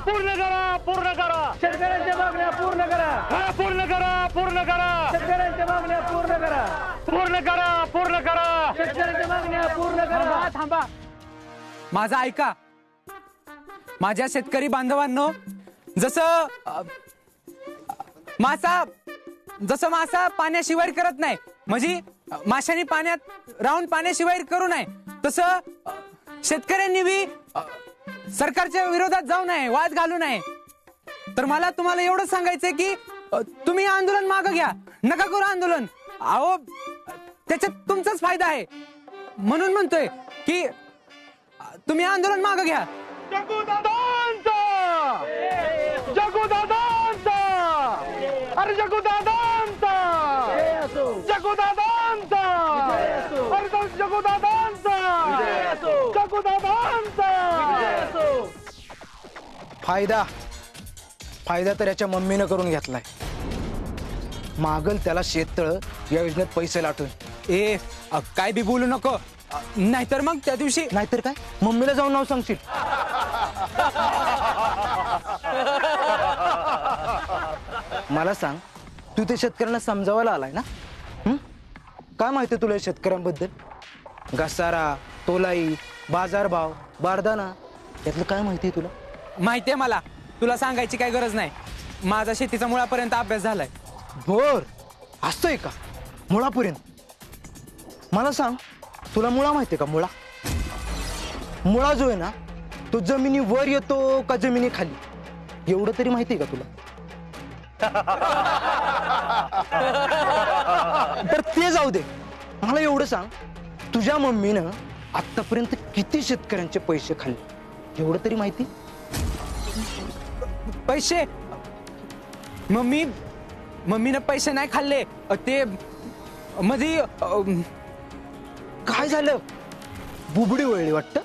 पूर्ण करा, पूर्ण करा. शेतकऱ्यांच्या मागण्या पूर्ण करा. पूर्ण करा, पूर्ण करा. शेतकऱ्यांच्या मागण्या पूर्ण करा. पूर्ण करा, पूर्ण करा. शेतकऱ्यांच्या मागण्या पूर्ण करा. थांबा. माझा ऐका. माझ्या शेतकरी बांधवांनो, जसं मासा पाण्याशिवाय करत नाही, म्हणजे माशांनी पाण्यात राहून पाण्याशिवाय करू नये, तसं शेतकऱ्यांनी बी सरकारच्या विरोधात जाऊ नये, वाद घालू नये. तर मला तुम्हाला एवढं सांगायचंय की तुम्ही आंदोलन मागं घ्या, नका करू आंदोलन. अहो, त्याच्यात तुमचाच फायदा आहे, म्हणून म्हणतोय की तुम्ही आंदोलन मागं घ्या. जगूदादांचा, जगूदादांचा, अरे जगूदादांचा, जगूदादांचा, अरे जगूदादांचा, जगूदादांचा. फायदा तर याच्या मम्मीनं करून घेतलाय. मागल त्याला शेततळ या योजनेत पैसे लाटून. काय बी बोलू नको, नाहीतर मग त्या दिवशी. नाहीतर काय, मम्मीला जाऊन नाव सांगशील. मला सांग, तू ते शेतकऱ्यांना समजावायला आलाय ना? काय माहिती तुला शेतकऱ्यांबद्दल? घसारा, तोलाई, बाजारभाव, बारदाना, यातलं काय माहिती तुला? माहितीये मला, तुला सांगायची काही गरज नाही. माझा शेतीचा मुळापर्यंत अभ्यास झालाय. बर, असतोय का मुळापर्यंत? मला सांग, तुला मुळा माहितीये का? मुळा जो आहे ना, तो जमिनी वर येतो का जमिनी खाली, एवढं तरी माहितीये का तुला? तर ते जाऊ दे, मला एवढं सांग, तुझ्या मम्मीनं आतापर्यंत किती शेतकऱ्यांचे पैसे खाल्ले, एवढं तरी माहिती? पैसे? मम्मीनं पैसे नाही खाल्ले. ते मध्ये काय झालं? बुबडी वळली वाटतं.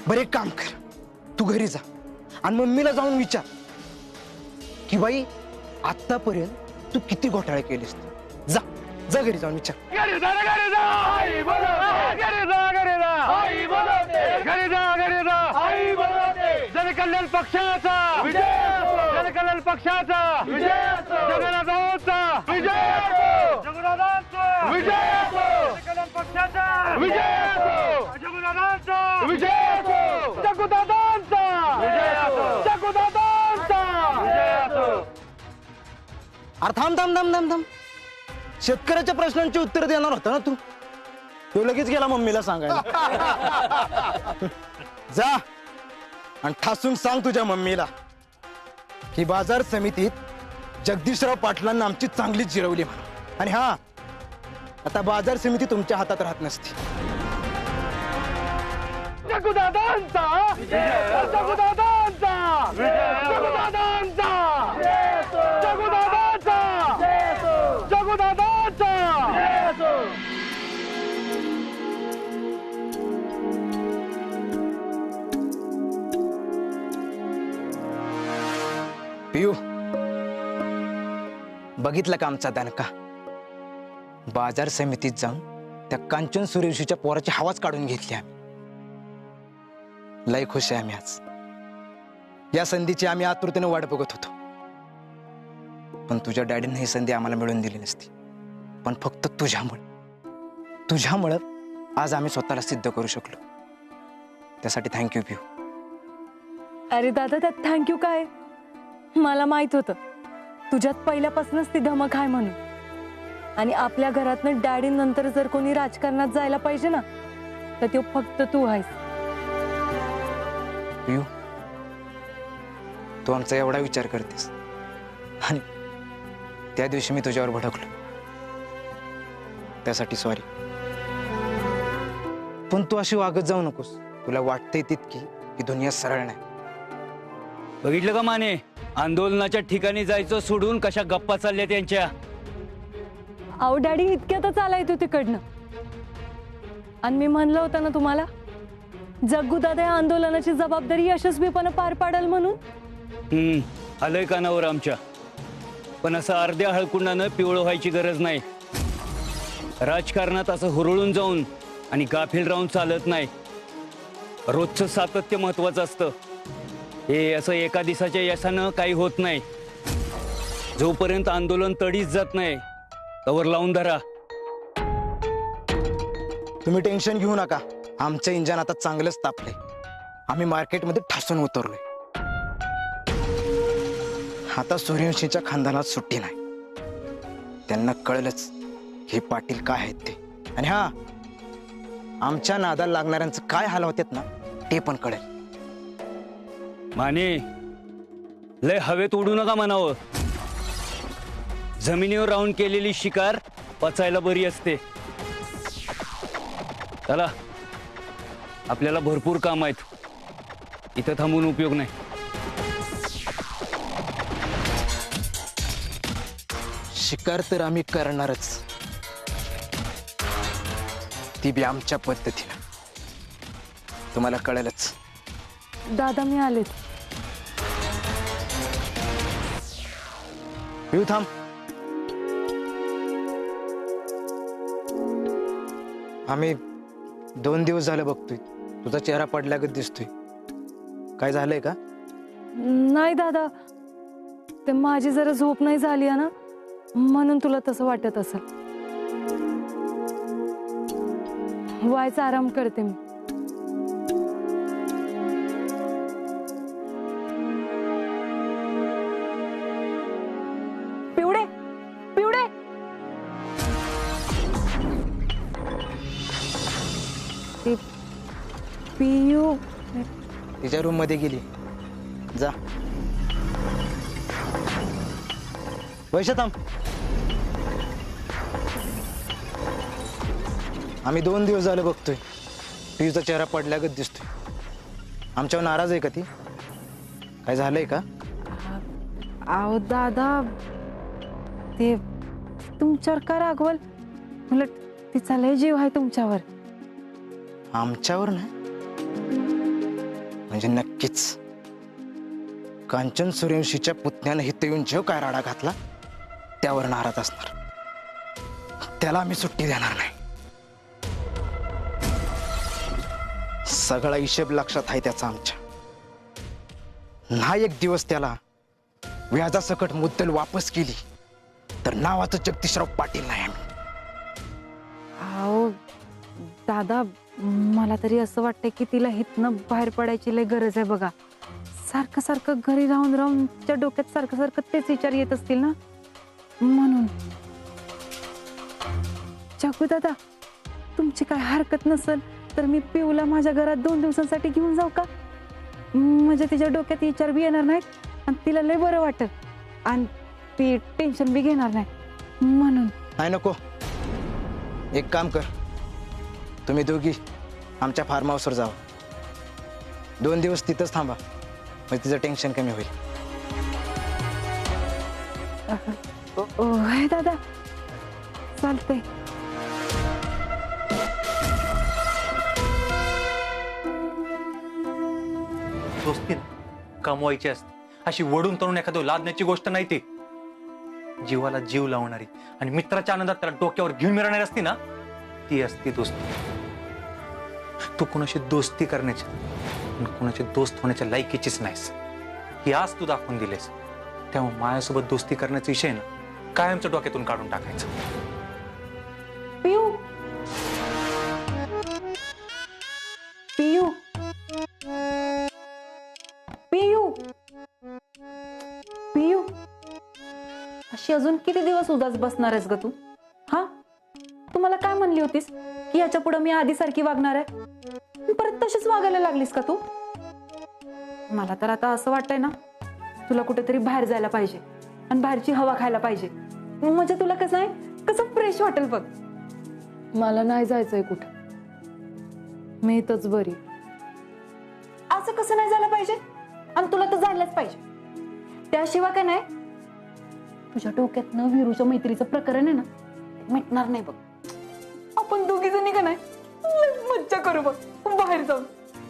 बरं, एक काम कर, तू घरी जा आणि मम्मीला जाऊन विचार की बाई, आतापर्यंत तू किती घोटाळे केलेस. जा जा घरी जाऊन विचार. घरी जा, घरी जा. आई बोलवते. घरी जा, घरी जा. आई बोलवते. घरी जा, घरी जा. आई बोलवते. जनकल्याण पक्षाचा विजय असो. जनकल्याण पक्षाचा विजय असो. जगन्नाथांचा विजय असो. जगन्नाथांचा विजय असो. जनकल्याण पक्षाचा विजय असो. जगन्नाथांचा विजय असो. जगुदादांचा विजय असो. जगुदादांचा विजय असो. अरे थांब थांब थांब थांब थांब, शेतकऱ्याच्या प्रश्नांची उत्तर देणार होता ना तू? तो लगेच गेला मम्मीला सांगायला. जा आणि ठासून सांग तुझ्या मम्मीला की बाजार समितीत जगदीशराव पाटलांना आमची चांगलीच जिरवली म्हणून. आणि हा, आता बाजार समिती तुमच्या हातात राहत नसती. जगुदादांचा जगुदादांचा जगुदादांचा जगुदादांचा जगुदादांचा. पियू, बघितलं का आमचा दणका? बाजार समितीत जाऊन त्या कांचन सुरेशीच्या पोराची हवाच काढून घेतली आम्ही. लय खुश आहे आम्ही आज. या संधीची आम्ही आतुरतेने वाट बघत होतो, पण तुझ्या डॅडीने ही संधी आम्हाला मिळवून दिली नसती. पण फक्त तुझ्यामुळे आज आम्ही स्वतःला सिद्ध करू शकलो. त्यासाठी थँक्यू पियू. अरे दादा, त्यात थँक्यू काय? मला माहित होतं तुझ्यात पहिल्यापासूनच ती धमक आहे म्हणून. आणि आपल्या घरातनं डॅडी नंतर जर कोणी राजकारणात जायला पाहिजे ना, तर तो फक्त तू आहेस. पियू, तू आमचा एवढा विचार करतेस, आणि त्या दिवशी मी तुझ्यावर भडकलो, त्यासाठी सॉरी. पण तू अशी वागत जाऊ नकोस. तुला वाटतंय तितकी की दुनिया सरळ नाही. बघितलं का माने, आंदोलनाच्या ठिकाणी जायचं सोडून कशा गप्पा चालल्या त्यांच्या. अहो डॅडी, इतक्यातच आलाय तू तिकडनं. आणि मी म्हणलं होतं ना तुम्हाला, जग्गू दादा या आंदोलनाची जबाबदारी यशस्वीपणे पार पाडेल म्हणून. आलंय कानावर आमच्या. पण असं अर्ध्या हळकुंडानं पिवळं व्हायची गरज नाही. राजकारणात असं हुरळून जाऊन आणि गाफील राहून चालत नाही. रोजचं सातत्य महत्वाचं असतं. हे असं एका दिवसाच्या यशानं काही होत नाही. जोपर्यंत आंदोलन तडीच जात नाही तवर लावून धरा. तुम्ही टेन्शन घेऊ नका. आमचं इंजन आता चांगलंच तापलंय. आम्ही मार्केटमध्ये ठासून उतरलोय. आता सूर्यवंशीच्या खानदानात सुट्टी नाही. त्यांना कळलंच हे पाटील काय आहेत ते. आणि हा, आमच्या नादाला लागणाऱ्यांचं काय हाल होतात ना ते पण कळेल. माने, लय हवेत उडू नका म्हणावं. जमिनीवर राहून केलेली शिकार पचायला बरी असते. चला, आपल्याला भरपूर काम आहेत. इथं थांबून उपयोग नाही. शिकार तर आम्ही करणारच, ती बी आमच्या पद्धतीनं. तुम्हाला कळेलच. दादा मी आलेच. येऊ थांब. आम्ही 2 दिवस झाले बघतोय, तुझा चेहरा पडल्यागत दिसतोय. काय झालंय का? नाही दादा, ते माझी जरा झोप नाही झाली आहे ना, म्हणून तुला तसं वाटत असेल. व्हायचा आराम करते मी. पिवडे पिवडे, पियू तिच्या रूम मध्ये गेली. जा. वैशा थांब. आम्ही 2 दिवस झाले बघतोय, पियूचा चेहरा पडल्यागत दिसतोय. आमच्यावर नाराज आहे का ती? काय झालंय का? आहो दादा, ते तुमच्यावर का रागवल? मला तिचा लय जीव आहे तुमच्यावर. आमच्यावर नाही म्हणजे नक्कीच कांचन सूर्यवंशीच्या पुतण्याने इथे येऊन जेव काय राडा घातला त्यावर नाराज असणार. त्याला आम्ही सुट्टी देणार नाही. सगळा हिशेब लक्षात आहे त्याचा आमच्या. ना एक दिवस त्याला व्याजासकट मुद्दल वापस केली तर नावाचं जगदीशराव पाटील नाही आम्ही. अहो दादा, मला तरी असं वाटतंय की तिला हितनं बाहेर पडायची लय गरज आहे बघा. सारखं सारखं घरी राहून राहून तिच्या डोक्यात सारखं सारखं तेच विचार येत असतील ना, म्हणून. जगू दादा, तुमची काय हरकत नसेल तर मी पिऊला माझ्या घरात 2 दिवसांसाठी घेऊन जाऊ का? म्हणजे तिच्या डोक्यात विचार बी येणार नाहीत आणि तिला लय बरं वाटत आणि ती टेन्शन बी घेणार नाही, म्हणून. नाही, नको. एक काम कर, तुम्ही दोघी आमच्या फार्म हाऊसवर जावा. 2 दिवस तिथंच थांबा, म्हणजे तिचं टेन्शन कमी होईल. होय दादा, चालतंय. दोस्ती कमवायची असते, अशी वडून तरुण एखादं लादण्याची गोष्ट नाही. ती जीवाला जीव लावणारी आणि मित्राच्या आनंदात त्याला डोक्यावर घेऊन मिळणारी असती ना, ती असती दोस्ती. तू कोणाशी दोस्ती करण्याची आणि कोणाची दोस्त होण्याच्या लायकीचीच नाहीस, ही आज तू दाखवून दिलेस. त्यामुळे माझ्यासोबत दोस्ती करण्याचा विषय ना कायमच्या डोक्यातून काढून टाकायचं. पियू पियू पियू पियू, अशी अजून किती दिवस उदास बसणार आहेस ग तू? हा, तू मला काय म्हणली होतीस की याच्या पुढे मी आधी सारखी वागणार आहे, परत तशीच वागायला लागलीस का तू? मला तर आता असं वाटतंय ना, तुला कुठेतरी बाहेर जायला पाहिजे आणि बाहेरची हवा खायला पाहिजे. म्हणजे तुला कसं आहे, कसं फ्रेश वाटेल बघ. मला नाही जायचंय कुठं, मी इथंच बरी. असं कसं नाही झालं पाहिजे? आणि तुला तर झालंच पाहिजे. त्याशिवाय काय नाही, तुझ्या डोक्यातनं वीरूच्या मैत्रीचं प्रकरण आहे ना, मिटणार नाही बघ. आपण दोघी जणी का नाही मज्जा करू बघ बाहेर जाऊन.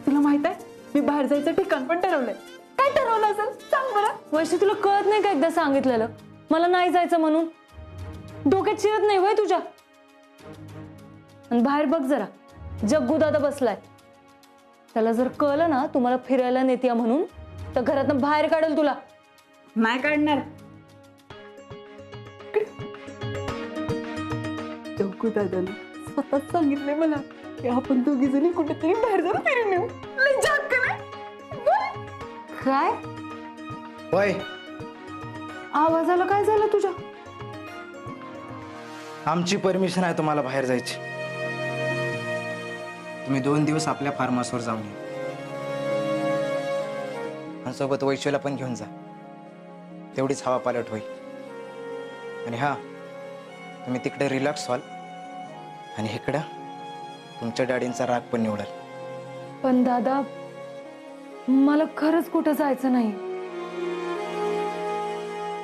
तुला माहित आहे, मी बाहेर जायचं ठिकाण पण ठरवलंय. काय ठरवलं असेल सांग बरं. वैसे तुला कळत नाही का एकदा सांगितलेलं मला नाही जायचं म्हणून? डोक्यात शिरत नाही वय तुझ्या? आणि बाहेर बघ जरा, जग्गू दादा बसलाय. त्याला जर कळलं ना तुम्हाला फिरायला नेत्या म्हणून, तर घरातनं बाहेर काढेल तुला. नाही काढणार. चौकू दादाने स्वतःच सांगितलंय मला की आपण दोघी जणी कुठेतरी बाहेर जाऊन फिरून येऊ. लय जात का नाही? काय होय, आवाजाला काय झालं तुझ्या? आमची परमिशन आहे तुम्हाला बाहेर जायची. तुम्ही 2 दिवस आपल्या फार्म हाऊसवर जाऊन या आणि सोबत वैश्वला पण घेऊन जा. तेवढीच हवा पालट होईल. आणि हा, तुम्ही तिकडे रिलॅक्स व्हाल आणि इकडं तुमच्या डॅडींचा राग पण निवडाल. पण दादा, मला खरंच कुठं जायचं नाही.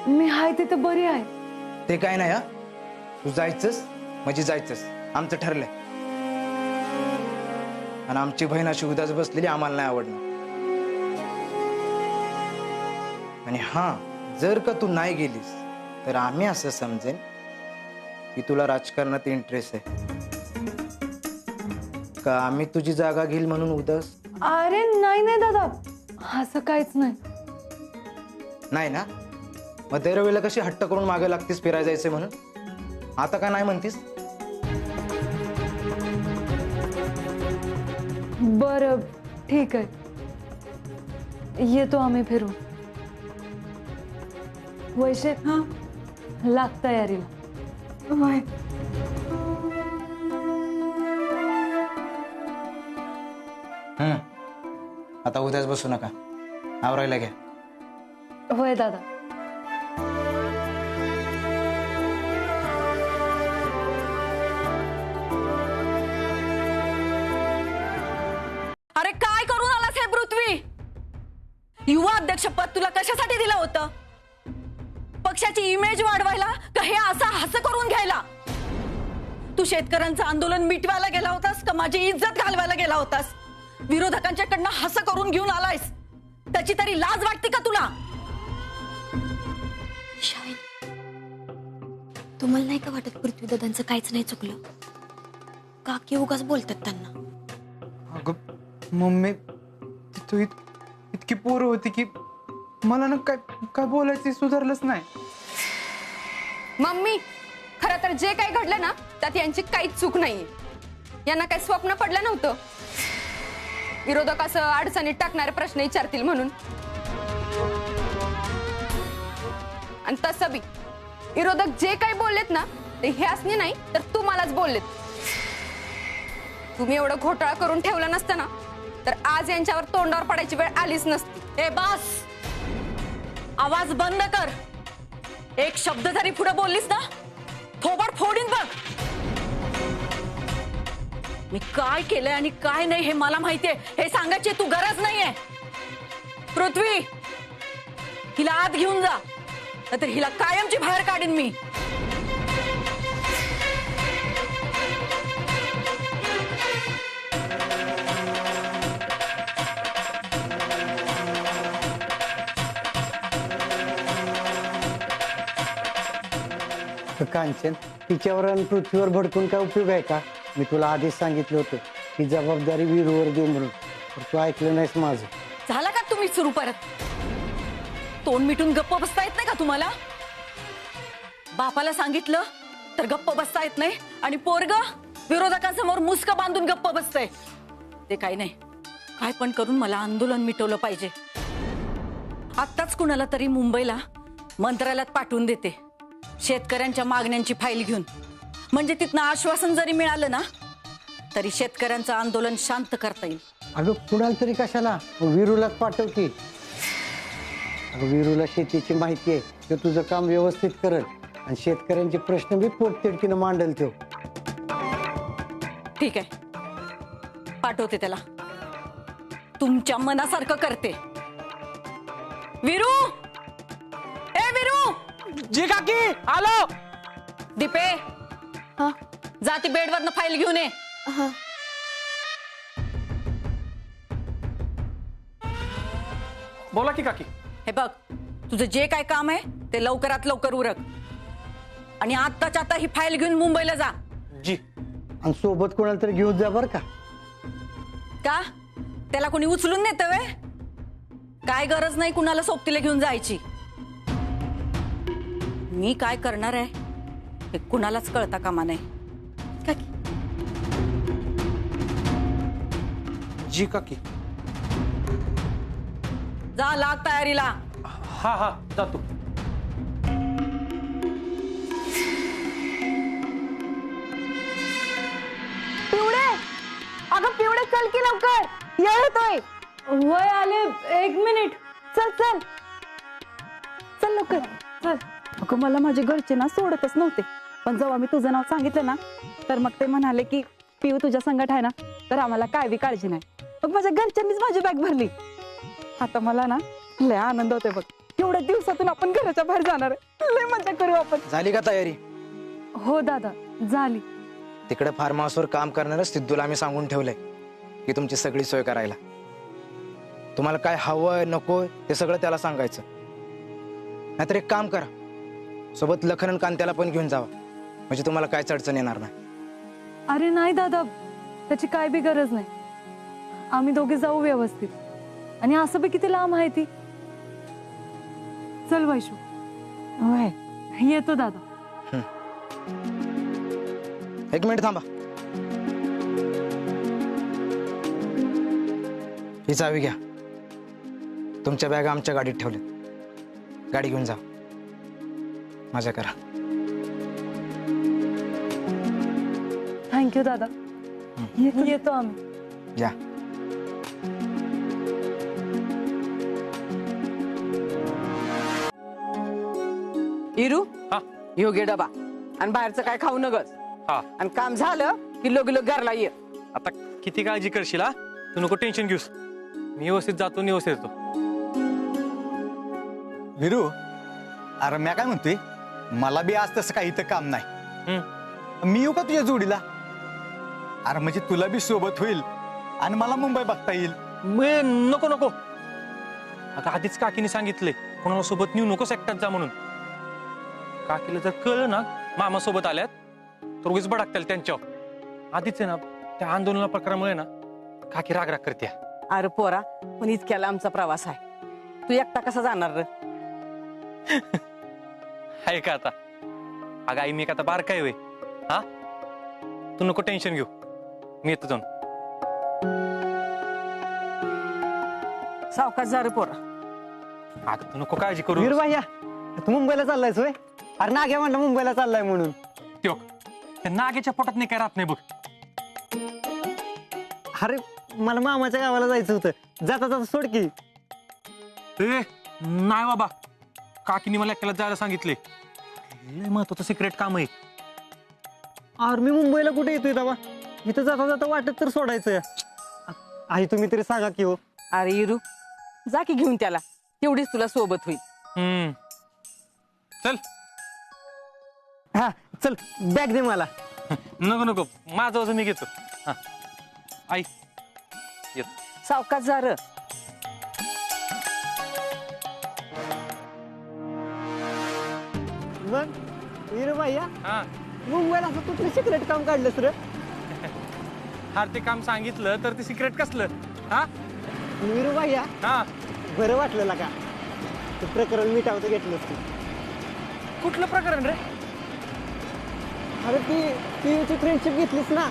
मी हाय तिथं बरी आहे. ते काय नाही, हा तू जायचंस म्हणजे जायचंस, आमचं ठरलंय. आणि आमची बहीण अशी उदास बसलेली आम्हाला नाही आवडणार. आणि हा, जर का तू नाही गेलीस तर आम्ही असं समजेन की तुला राजकारणात इंटरेस्ट आहे का आम्ही तुझी जागा घेईल म्हणून उदास. अरे नाही नाही दादा, असं काहीच नाही. नाही ना, मग दरवेळेला कशी हट्ट करून मागे लागतीस फिरायला जायचंय म्हणून? आता का नाही म्हणतीस? बरं ठीक आहे, येतो आम्ही फिरून. वैशे, लाग तयारीला. आता उद्याच बसू नका, आवरायला घ्या. होय दादा. अरे काय करून आलास हे पृथ्वी? युवा अध्यक्षपद तुला कशासाठी दिलं होतं? पक्षाची इमेज वाढवायला का हे असं हस करून घ्यायला? तू शेतकऱ्यांचं आंदोलन मिटवायला गेला होतास का माझी इज्जत घालवायला गेला होतास? विरोधकांच्याकडनं हस करून घेऊन आलायस, त्याची तरी लाज वाटते का तुला? शाहीन, तुम्हाला नाही का वाटत पृथ्वीदादांचं काहीच नाही चुकलं? काकी उगाच बोलतात त्यांना. अगं मम्मी, तिथं इतकी पोरं होती की मला ना काय बोलायचं सुधारलंच नाही. मम्मी, खरं तर जे काही घडलं ना त्यात यांची काहीच चूक नाहीये. यांना काही स्वप्न पडलं नव्हतं विरोधक असं अडचणीत टाकणारे प्रश्न विचारतील म्हणून. आणि तसं बी विरोधक जे काही बोललेत ना ते ह्यासनी नाही तर तुम्हालाच बोललेत. तुम्ही एवढं घोटाळा करून ठेवलं नसतं ना तर आज यांच्यावर तोंडावर पडायची वेळ आलीच नसती. ए बास, आवाज बंद कर. एक शब्द जरी पुढे बोललीस ना थोबड फोडीन बघ. मी काय केलंय आणि काय नाही हे मला माहितीये, हे सांगायची तू गरज नाहीये. पृथ्वी, हिला आत घेऊन जा, नाहीतर हिला कायमची बाहेर काढीन मी. कांचन, तिच्यावर आणि पृथ्वीवर भडकून काय उपयोग आहे का? मी तुला आधीच सांगितलं होतं ही जबाबदारी वीरूवर देऊ म्हणून, तर तू ऐकलं नाहीस माझं. झाला का तुम्ही सुरू परत? तोंड मिटून गप्प बसता येत नाही का तुम्हाला? बापाला सांगितलं तर गप्प बसता येत नाही आणि पोरग विरोधकांसमोर मुस्क बांधून गप्प बसतंय. ते काही नाही, काय पण करून मला आंदोलन मिटवलं पाहिजे. आत्ताच कुणाला तरी मुंबईला मंत्रालयात पाठवून देते शेतकऱ्यांच्या मागण्यांची फाईल घेऊन. म्हणजे तिथनं आश्वासन जरी मिळालं ना तरी शेतकऱ्यांचं आंदोलन शांत करता येईल. अगं कुणाला तरी कशाला, वीरूलाच पाठव की. अगं वीरूला शेतीची माहिती आहे, ते तुझं काम व्यवस्थित करल आणि शेतकऱ्यांचे प्रश्न बी पोटतिडकीनं मांडल तो. ठीक आहे, पाठवते त्याला. तुमच्या मनासारखं करते. वीरू, ए वीरू. जी काकी, आलो. दीपे, जा ती बेडवरनं फाईल घेऊन ये. बोला की काकी. हे बघ, तुझं जे काय काम आहे ते लवकरात लवकर उरक आणि आत्ताच्या आता ही फाईल घेऊन मुंबईला जा. जी. आणि सोबत कोणाला तरी घेऊन जा बरं का. का त्याला कोणी उचलून नेतं वे? काय गरज नाही कुणाला सोबतीला घेऊन जायची. मी काय करणार आहे हे कुणालाच कळता कामा नाही. काकी जी काकी. जा लाग तयारीला. हा हा जातो. पिवळे, अगं पिवळे चल की लवकर, येतोय. वय आले, 1 मिनिट. चल चल चल लवकर चल. अगं मला माझे घरचे ना सोडतच नव्हते, पण जेव्हा मी तुझं नाव सांगितलं ना तर मग ते म्हणाले की पिऊ तुझ्या संगत आहे ना तर आम्हाला काय बी काळजी नाही. मग माझ्या घरच्यांनीच माझी बॅग भरली. आता मला ना लय आनंद होते बघ. एवढ्या दिवसातून आपण घराच्या बाहेर जाणार आहे. लय मजा करू आपण. झाली का तयारी? हो दादा झाली. तिकडे फार्म हाऊसवर काम करणारच सिद्धूला आम्ही सांगून ठेवलंय की तुमची सगळी सोय करायला. तुम्हाला काय हवंय नकोय ते सगळं त्याला सांगायचं. नाहीतर एक काम करा, सोबत लखन आणि कांत्याला पण घेऊन जावा, म्हणजे तुम्हाला काहीच अडचण येणार नाही. अरे नाही दादा, त्याची काय बी गरज नाही. आम्ही दोघे जाऊ व्यवस्थित. आणि असं बी किती लांब आहे ती. चल वैशू. होय येतो दादा. 1 मिनिट थांबा. ही चावी घ्या. तुमच्या बॅग आमच्या गाडीत ठेवल्यात. गाडी घेऊन जा, मजा करा. थँक्यू दादा. येतो आम्ही. या. इरू हा योग्य डबा आणि बाहेरचं काय खाऊ नगस. हा आणि काम झालं की लोक घरला ये. आता किती काळजी करशील हा, तू नको टेन्शन घेऊस. मी व्यवस्थित जातो, व्यवस्थित येतो. विरू, अरे मी काय म्हणतोय, मला बी आज तसं काही इथं काम नाही. मी येऊ का तुझ्या जोडीला? अरे म्हणजे तुला बी सोबत होईल आणि मला मुंबई बघता येईल. नको नको. आता आधीच काकीने सांगितले कोणाला सोबत नेऊ नकोस, एकटाच जा म्हणून. काकीला जर कळलं ना मामा सोबत आल्यात तर उगीच भडकतील त्यांच्यावर. आधीच आहे ना त्या आंदोलना प्रकारामुळे ना काकी राग करते. अरे पोरा, पण इतक्याला आमचा प्रवास आहे, तू एकटा कसा जाणार रे? आहे का आता? अगं आई, मी का आता बार काय वे. हा, तू नको टेन्शन घेऊ, मी येतो जाऊन. सावकाश जा रे पोरा. अगं तू नको काळजी करू. वीरू भैया, तू मुंबईला चाललायस होय? अरे नाग्या म्हणलं मुंबईला चाललाय म्हणून. त्यो त्या नागेच्या पोटात नाही काय राहत नाही बघ. अरे मला मामाच्या गावाला जायचं होतं, जाता जाता सोड की. नाही बाबा, काकीने मला एकट्याला जायला सांगितले. लय महत्वाचं सिक्रेट काम आहे. अरे मी मुंबईला कुठे येतोय दाबा? इथं जाता जाता वाटत तर सोडायचं. आई तुम्ही तरी सांगा की हो. अरे इरू, जा की घेऊन त्याला, तेवढीच तुला सोबत होईल. चल. हा चल, बॅग दे मला. नको नको, माझं मी घेतो. हा आई येत. सावकाश जा रे. मग वीरू भैया, हा, मुंबईला असं कुठलं सिक्रेट काम काढलंस रे? हार ते काम सांगितलं तर ते सिक्रेट कसलं? हा वीरू भैया, हा, बरं वाटलं का ते प्रकरण मिटावतं घेतलंस तू. कुठलं प्रकरण रे? अरे ती पीयूची फ्रेंडशिप घेतलीस ना.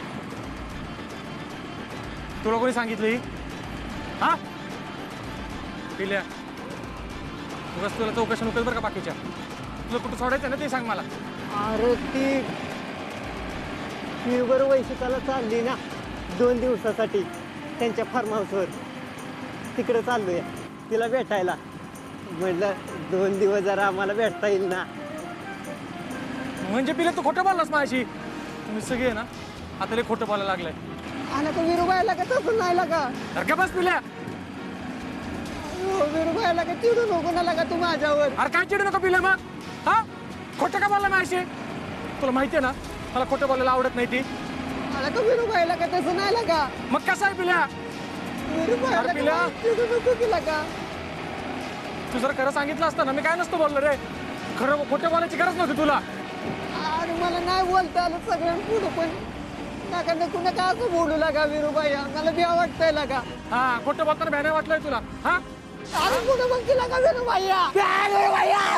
तुला कोणी सांगितलं? हा पिल्या, उगाच तुला चौकशी नको बरं का बाकीच्या. तुला कुठं सोडायचं ना ते सांग मला. अरे ती पीयू बरोबर वैशिकाला चालली ना 2 दिवसासाठी त्यांच्या फार्म हाऊसवर. तिकडे चाललोय तिला भेटायला. म्हटलं 2 दिवस जरा आम्हाला भेटता येईल ना. म्हणजे पिल्या तू खोटं बोललास माझ्याशी? तुम्ही सगळे ना आता लय खोटं बोलायला लागलाय. आला का विरुबाईला का तसं नाही लागा? अरे का बस पिल्या. विरुबाईला का चिडू नको ना लागा तू माझ्यावर. अरे काय चिडू नको पिल्या मग. हा, खोटं का बोलला माझ्याशी? तुला माहितीये ना मला खोटं बोलायला आवडत नाही ती. आला का विरुबाईला का तसं नाही लागा? मग कसं आहे पिल्या? विरुबाईला पिल्या, का चिडू नको की लागा? तू जर खरं सांगितलं असतं ना मी काय नसतो बोललो रे. खरं खोटं बोलायची गरज नव्हती तुला. अरे मला नाही बोलता आलं सगळ्यांपुढं, पण नका नको नका असं बोलू लागा विरुबाई. मला बी वाटतंय लागा. हा, खोटं बोलताना भ्याने वाटलंय तुला? हा, अरे पुढे बघ तिला का भैया